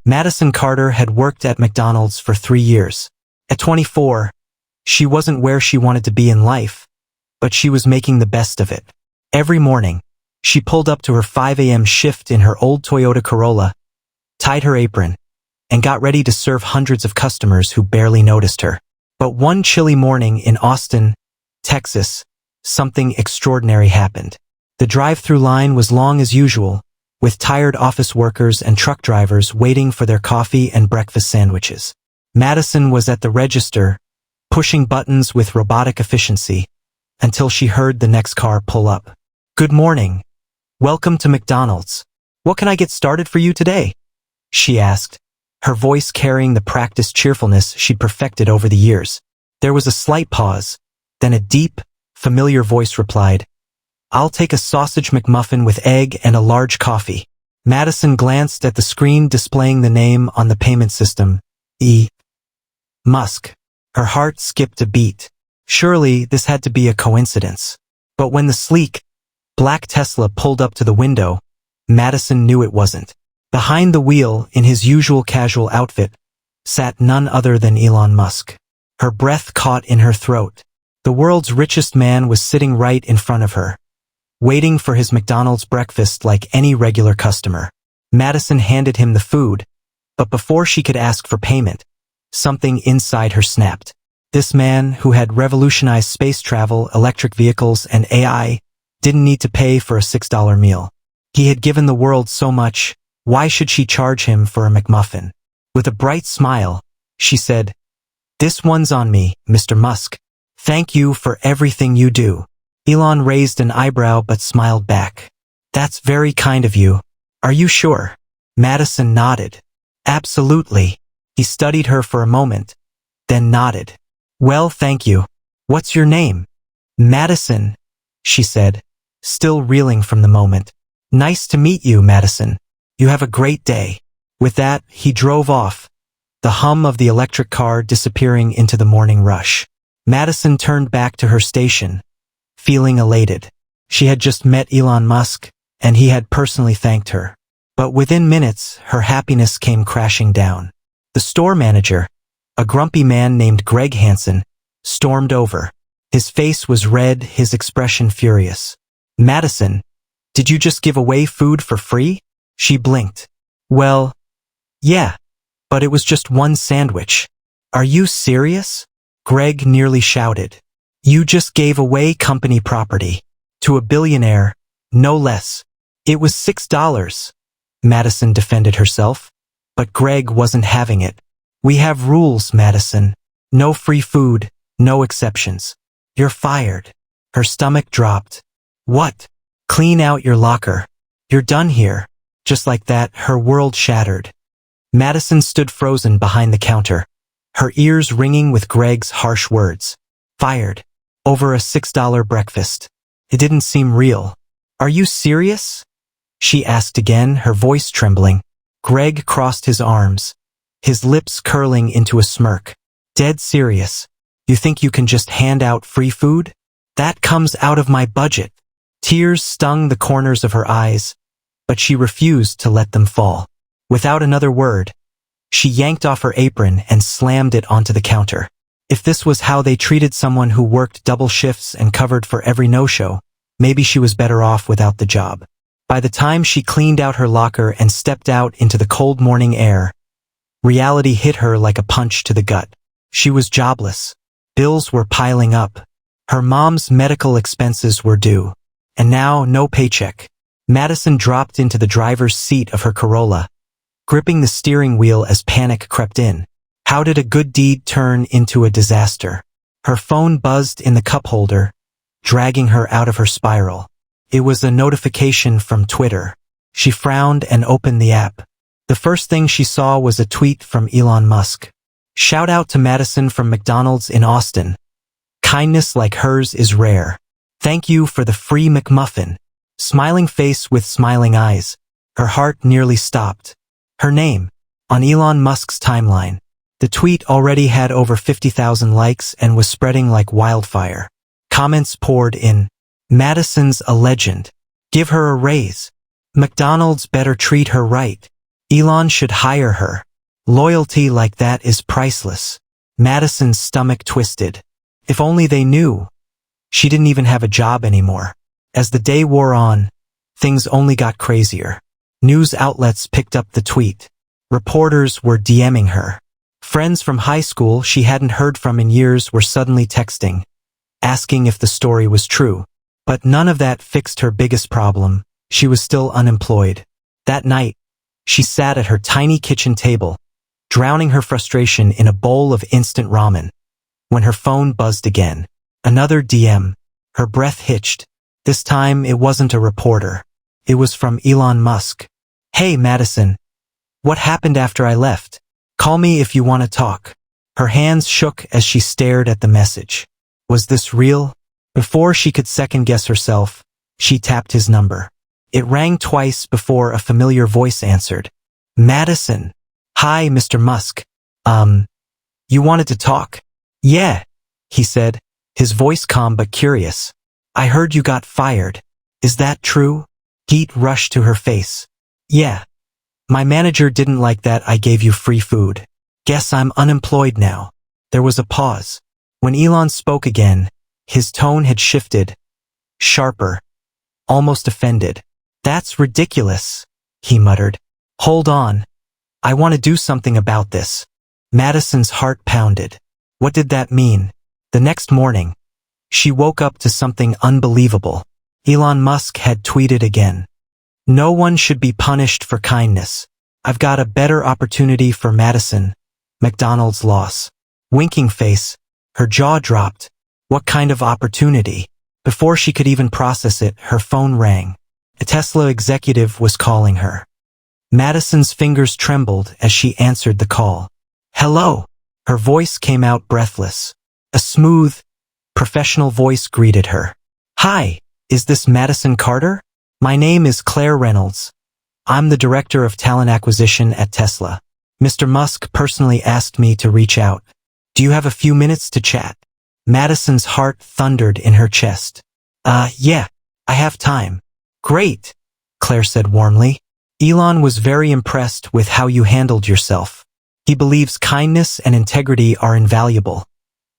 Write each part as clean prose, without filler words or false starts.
Madison Carter had worked at McDonald's for 3 years. At 24, she wasn't where she wanted to be in life, but she was making the best of it. Every morning, she pulled up to her 5 a.m. shift in her old Toyota Corolla, tied her apron, and got ready to serve hundreds of customers who barely noticed her. But one chilly morning in Austin, Texas, something extraordinary happened. The drive-through line was long as usual, with tired office workers and truck drivers waiting for their coffee and breakfast sandwiches. Madison was at the register, pushing buttons with robotic efficiency, until she heard the next car pull up. "Good morning. Welcome to McDonald's. What can I get started for you today?" she asked, her voice carrying the practiced cheerfulness she'd perfected over the years. There was a slight pause, then a deep, familiar voice replied, "I'll take a sausage McMuffin with egg and a large coffee." Madison glanced at the screen displaying the name on the payment system, Elon Musk. Her heart skipped a beat. Surely this had to be a coincidence. But when the sleek, black Tesla pulled up to the window, Madison knew it wasn't. Behind the wheel, in his usual casual outfit, sat none other than Elon Musk. Her breath caught in her throat. The world's richest man was sitting right in front of her, waiting for his McDonald's breakfast like any regular customer. Madison handed him the food, but before she could ask for payment, something inside her snapped. This man, who had revolutionized space travel, electric vehicles, and AI, didn't need to pay for a $6 meal. He had given the world so much, why should she charge him for a McMuffin? With a bright smile, she said, "This one's on me, Mr. Musk. Thank you for everything you do." Elon raised an eyebrow but smiled back. "That's very kind of you. Are you sure?" Madison nodded. "Absolutely." He studied her for a moment, then nodded. "Well, thank you. What's your name?" "Madison," she said, still reeling from the moment. "Nice to meet you, Madison. You have a great day." With that, he drove off, the hum of the electric car disappearing into the morning rush. Madison turned back to her station, feeling elated. She had just met Elon Musk, and he had personally thanked her. But within minutes, her happiness came crashing down. The store manager, a grumpy man named Greg Hansen, stormed over. His face was red, his expression furious. "Madison, did you just give away food for free?" She blinked. "Well, yeah, but it was just one sandwich." "Are you serious?" Greg nearly shouted. "You just gave away company property. To a billionaire, no less." "It was $6, Madison defended herself. But Greg wasn't having it. "We have rules, Madison. No free food, no exceptions. You're fired." Her stomach dropped. "What? Clean out your locker. You're done here." Just like that, her world shattered. Madison stood frozen behind the counter, her ears ringing with Greg's harsh words. Fired. Over a $6 breakfast. It didn't seem real. "Are you serious?" she asked again, her voice trembling. Greg crossed his arms, his lips curling into a smirk. "Dead serious. You think you can just hand out free food? That comes out of my budget." Tears stung the corners of her eyes, but she refused to let them fall. Without another word, she yanked off her apron and slammed it onto the counter. If this was how they treated someone who worked double shifts and covered for every no-show, maybe she was better off without the job. By the time she cleaned out her locker and stepped out into the cold morning air, reality hit her like a punch to the gut. She was jobless. Bills were piling up. Her mom's medical expenses were due. And now, no paycheck. Madison dropped into the driver's seat of her Corolla, gripping the steering wheel as panic crept in. How did a good deed turn into a disaster? Her phone buzzed in the cup holder, dragging her out of her spiral. It was a notification from Twitter. She frowned and opened the app. The first thing she saw was a tweet from Elon Musk. "Shout out to Madison from McDonald's in Austin. Kindness like hers is rare. Thank you for the free McMuffin." Smiling face with smiling eyes. Her heart nearly stopped. Her name, on Elon Musk's timeline. The tweet already had over 50,000 likes and was spreading like wildfire. Comments poured in. "Madison's a legend. Give her a raise. McDonald's better treat her right. Elon should hire her. Loyalty like that is priceless. Madison's stomach twisted. If only they knew. She didn't even have a job anymore. As the day wore on, things only got crazier. News outlets picked up the tweet. Reporters were DMing her. Friends from high school she hadn't heard from in years were suddenly texting, asking if the story was true. But none of that fixed her biggest problem. She was still unemployed. That night, she sat at her tiny kitchen table, drowning her frustration in a bowl of instant ramen. When her phone buzzed again, another DM, her breath hitched. This time it wasn't a reporter. It was from Elon Musk. "Hey, Madison. What happened after I left? Call me if you want to talk." Her hands shook as she stared at the message. Was this real? Before she could second-guess herself, she tapped his number. It rang twice before a familiar voice answered. "Madison. Hi, Mr. Musk. You wanted to talk?" "Yeah," he said, his voice calm but curious. "I heard you got fired. Is that true?" Heat rushed to her face. "Yeah. My manager didn't like that I gave you free food. Guess I'm unemployed now." There was a pause. When Elon spoke again, his tone had shifted, sharper, almost offended. "That's ridiculous," he muttered. "Hold on. I want to do something about this." Madison's heart pounded. What did that mean? The next morning, she woke up to something unbelievable. Elon Musk had tweeted again. "No one should be punished for kindness. I've got a better opportunity for Madison. McDonald's loss." Winking face, her jaw dropped. What kind of opportunity? Before she could even process it, her phone rang. A Tesla executive was calling her. Madison's fingers trembled as she answered the call. "Hello." Her voice came out breathless. A smooth, professional voice greeted her. "Hi, is this Madison Carter? My name is Claire Reynolds. I'm the director of talent acquisition at Tesla. Mr. Musk personally asked me to reach out. Do you have a few minutes to chat?" Madison's heart thundered in her chest. Yeah, I have time." "Great," Claire said warmly. "Elon was very impressed with how you handled yourself. He believes kindness and integrity are invaluable,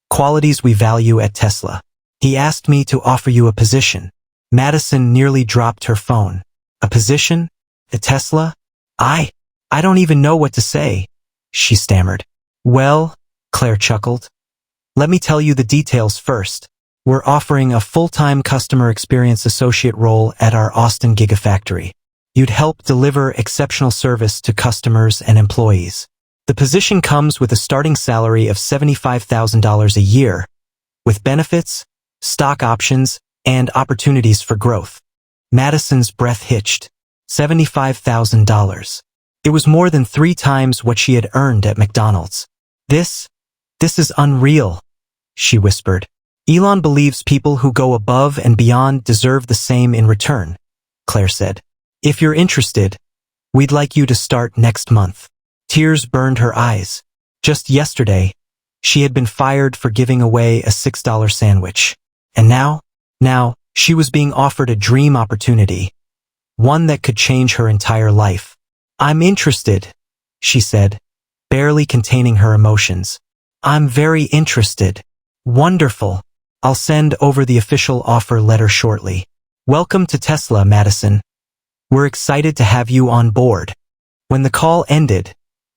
qualities we value at Tesla. He asked me to offer you a position." Madison nearly dropped her phone. "A position? At Tesla? I don't even know what to say," she stammered. "Well," Claire chuckled, "let me tell you the details first. We're offering a full-time customer experience associate role at our Austin Gigafactory. You'd help deliver exceptional service to customers and employees. The position comes with a starting salary of $75,000 a year, with benefits, stock options, and opportunities for growth." Madison's breath hitched. $75,000. It was more than 3 times what she had earned at McDonald's. This is unreal," she whispered. "Elon believes people who go above and beyond deserve the same in return," Claire said. "If you're interested, we'd like you to start next month." Tears burned her eyes. Just yesterday, she had been fired for giving away a $6 sandwich. And now she was being offered a dream opportunity, one that could change her entire life. "I'm interested," she said, barely containing her emotions. "I'm very interested." "Wonderful. I'll send over the official offer letter shortly. Welcome to Tesla, Madison. We're excited to have you on board." When the call ended,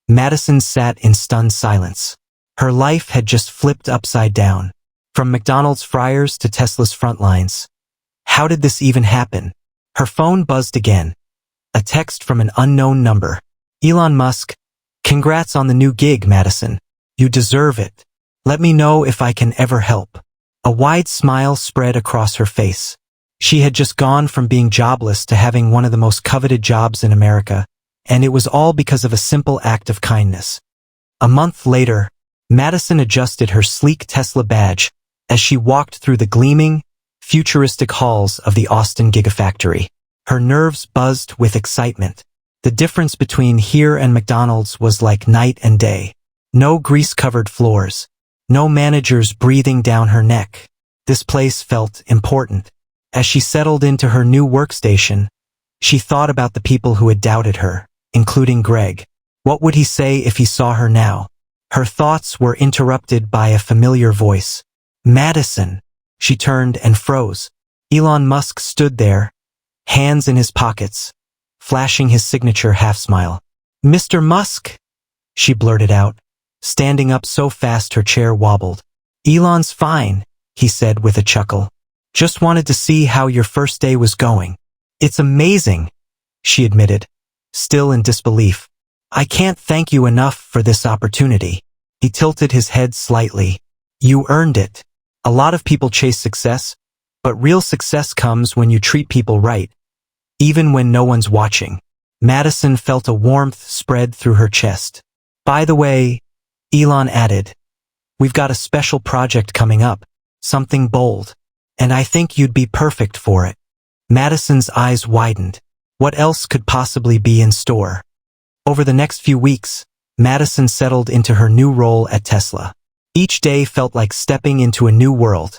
Madison sat in stunned silence. Her life had just flipped upside down, from McDonald's fryers to Tesla's front lines. How did this even happen? Her phone buzzed again. A text from an unknown number. "Elon Musk, congrats on the new gig, Madison. You deserve it. Let me know if I can ever help." A wide smile spread across her face. She had just gone from being jobless to having one of the most coveted jobs in America, and it was all because of a simple act of kindness. A month later, Madison adjusted her sleek Tesla badge as she walked through the gleaming, futuristic halls of the Austin Gigafactory. Her nerves buzzed with excitement. The difference between here and McDonald's was like night and day. No grease-covered floors. No managers breathing down her neck. This place felt important. As she settled into her new workstation, she thought about the people who had doubted her. including Greg. What would he say if he saw her now? Her thoughts were interrupted by a familiar voice. Madison. She turned and froze. Elon Musk stood there, hands in his pockets, flashing his signature half-smile. Mr. Musk? She blurted out, standing up so fast her chair wobbled. Elon's fine, he said with a chuckle. Just wanted to see how your first day was going. It's amazing, she admitted, still in disbelief. I can't thank you enough for this opportunity. He tilted his head slightly. You earned it. A lot of people chase success, but real success comes when you treat people right, even when no one's watching. Madison felt a warmth spread through her chest. By the way, Elon added, we've got a special project coming up, something bold, and I think you'd be perfect for it. Madison's eyes widened. What else could possibly be in store? Over the next few weeks, Madison settled into her new role at Tesla. Each day felt like stepping into a new world,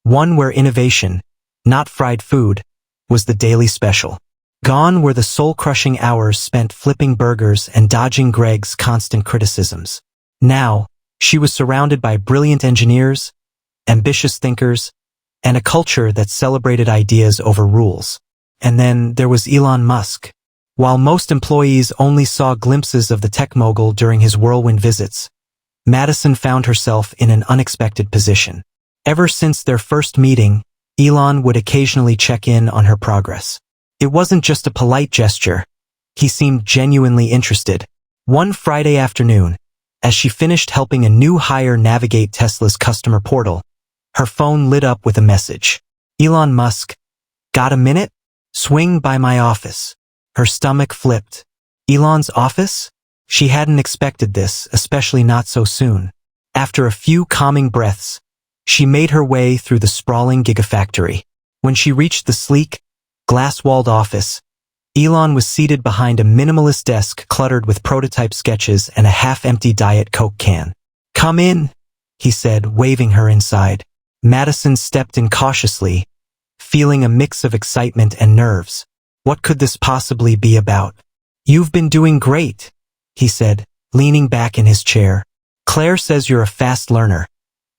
one where innovation, not fried food, was the daily special. Gone were the soul-crushing hours spent flipping burgers and dodging Greg's constant criticisms. Now, she was surrounded by brilliant engineers, ambitious thinkers, and a culture that celebrated ideas over rules. And then there was Elon Musk. While most employees only saw glimpses of the tech mogul during his whirlwind visits, Madison found herself in an unexpected position. Ever since their first meeting, Elon would occasionally check in on her progress. It wasn't just a polite gesture. He seemed genuinely interested. One Friday afternoon, as she finished helping a new hire navigate Tesla's customer portal, her phone lit up with a message. Elon Musk, got a minute? Swing by my office. Her stomach flipped. Elon's office? She hadn't expected this, especially not so soon. After a few calming breaths, she made her way through the sprawling gigafactory. When she reached the sleek, glass-walled office, Elon was seated behind a minimalist desk cluttered with prototype sketches and a half-empty Diet Coke can. Come in, he said, waving her inside. Madison stepped in cautiously, feeling a mix of excitement and nerves. What could this possibly be about? You've been doing great, he said, leaning back in his chair. Claire says you're a fast learner,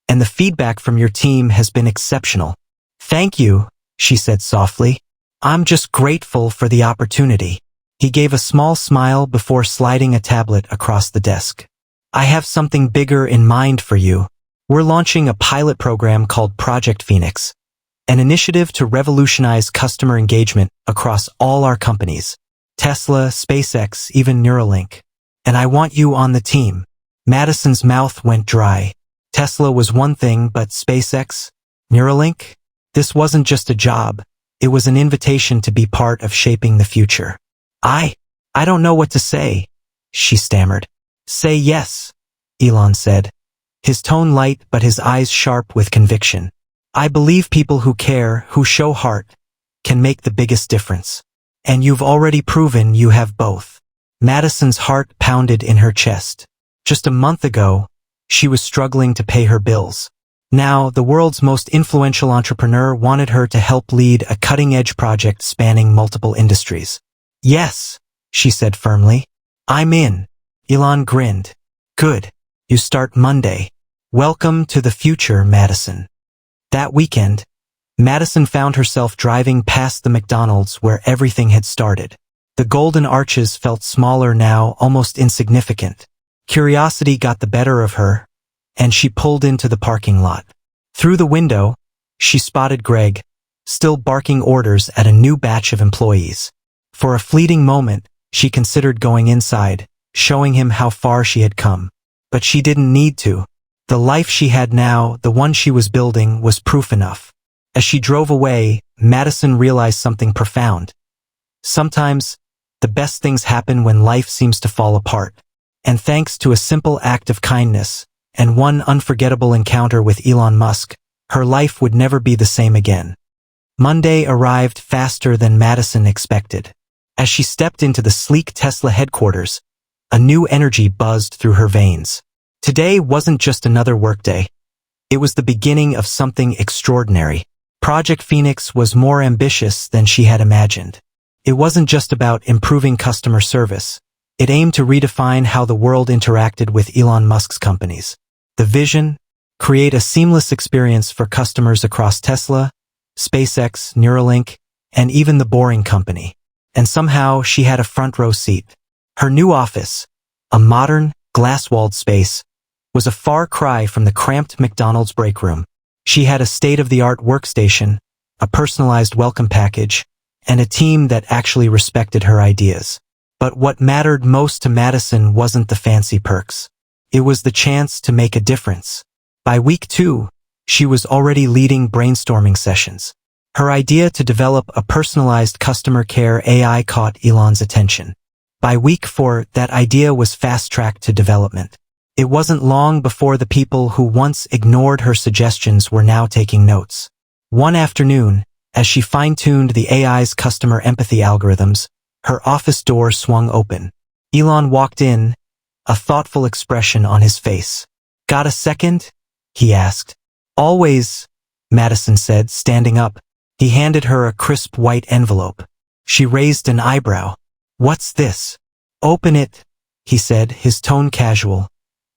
and the feedback from your team has been exceptional. Thank you, she said softly. I'm just grateful for the opportunity. He gave a small smile before sliding a tablet across the desk. I have something bigger in mind for you. We're launching a pilot program called Project Phoenix, an initiative to revolutionize customer engagement across all our companies, Tesla, SpaceX, even Neuralink. And I want you on the team. Madison's mouth went dry. Tesla was one thing, but SpaceX? Neuralink? This wasn't just a job. It was an invitation to be part of shaping the future. I don't know what to say, she stammered. Say yes, Elon said, his tone light but his eyes sharp with conviction. I believe people who care, who show heart, can make the biggest difference. And you've already proven you have both. Madison's heart pounded in her chest. Just a month ago, she was struggling to pay her bills. Now, the world's most influential entrepreneur wanted her to help lead a cutting-edge project spanning multiple industries. Yes, she said firmly. I'm in. Elon grinned. Good. You start Monday. Welcome to the future, Madison. That weekend, Madison found herself driving past the McDonald's where everything had started. The golden arches felt smaller now, almost insignificant. Curiosity got the better of her, and she pulled into the parking lot. Through the window, she spotted Greg, still barking orders at a new batch of employees. For a fleeting moment, she considered going inside, showing him how far she had come. But she didn't need to. The life she had now, the one she was building, was proof enough. As she drove away, Madison realized something profound. Sometimes, the best things happen when life seems to fall apart. And thanks to a simple act of kindness, and one unforgettable encounter with Elon Musk, her life would never be the same again. Monday arrived faster than Madison expected. As she stepped into the sleek Tesla headquarters, a new energy buzzed through her veins. Today wasn't just another workday. It was the beginning of something extraordinary. Project Phoenix was more ambitious than she had imagined. It wasn't just about improving customer service. It aimed to redefine how the world interacted with Elon Musk's companies. The vision? Create a seamless experience for customers across Tesla, SpaceX, Neuralink, and even the Boring Company. And somehow she had a front-row seat. Her new office, a modern, glass-walled space, was a far cry from the cramped McDonald's break room. She had a state-of-the-art workstation, a personalized welcome package, and a team that actually respected her ideas. But what mattered most to Madison wasn't the fancy perks. It was the chance to make a difference. By week 2, she was already leading brainstorming sessions. Her idea to develop a personalized customer care AI caught Elon's attention. By week 4, that idea was fast-tracked to development. It wasn't long before the people who once ignored her suggestions were now taking notes. One afternoon, as she fine-tuned the AI's customer empathy algorithms, her office door swung open. Elon walked in, a thoughtful expression on his face. "Got a second?" he asked. "Always," Madison said, standing up. He handed her a crisp white envelope. She raised an eyebrow. "What's this?" "Open it," he said, his tone casual.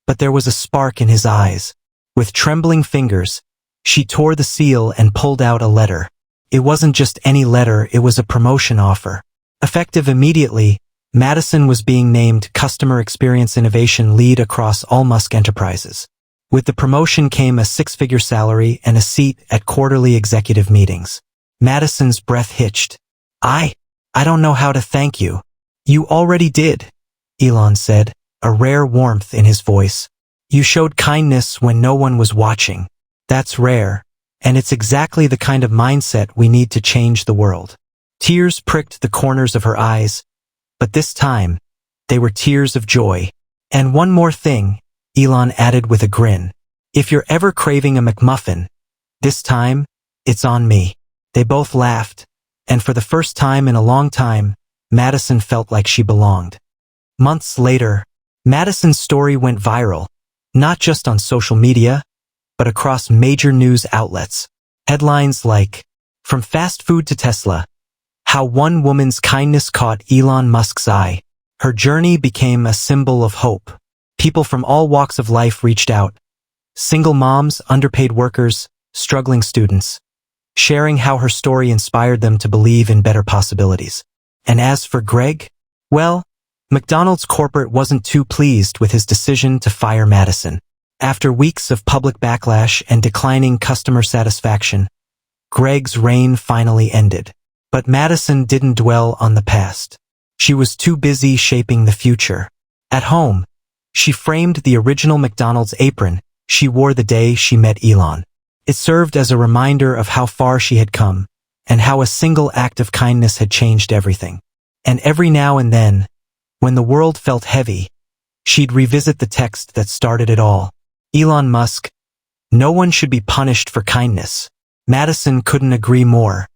But there was a spark in his eyes. With trembling fingers, she tore the seal and pulled out a letter. It wasn't just any letter, it was a promotion offer. Effective immediately, Madison was being named Customer Experience Innovation Lead across all Musk enterprises. With the promotion came a 6-figure salary and a seat at quarterly executive meetings. Madison's breath hitched. I don't know how to thank you." "You already did," Elon said, a rare warmth in his voice. "You showed kindness when no one was watching. That's rare, and it's exactly the kind of mindset we need to change the world." Tears pricked the corners of her eyes, but this time, they were tears of joy. "And one more thing," Elon added with a grin. "If you're ever craving a McMuffin, this time, it's on me." They both laughed, and for the first time in a long time, Madison felt like she belonged. Months later, Madison's story went viral, not just on social media, but across major news outlets. Headlines like, "From fast food to Tesla, how one woman's kindness caught Elon Musk's eye." Her journey became a symbol of hope. People from all walks of life reached out. Single moms, underpaid workers, struggling students, sharing how her story inspired them to believe in better possibilities. And as for Greg, well, McDonald's corporate wasn't too pleased with his decision to fire Madison. After weeks of public backlash and declining customer satisfaction, Greg's reign finally ended. But Madison didn't dwell on the past. She was too busy shaping the future. At home, she framed the original McDonald's apron she wore the day she met Elon. It served as a reminder of how far she had come, and how a single act of kindness had changed everything. And every now and then, when the world felt heavy, she'd revisit the text that started it all. Elon Musk, no one should be punished for kindness. Madison couldn't agree more.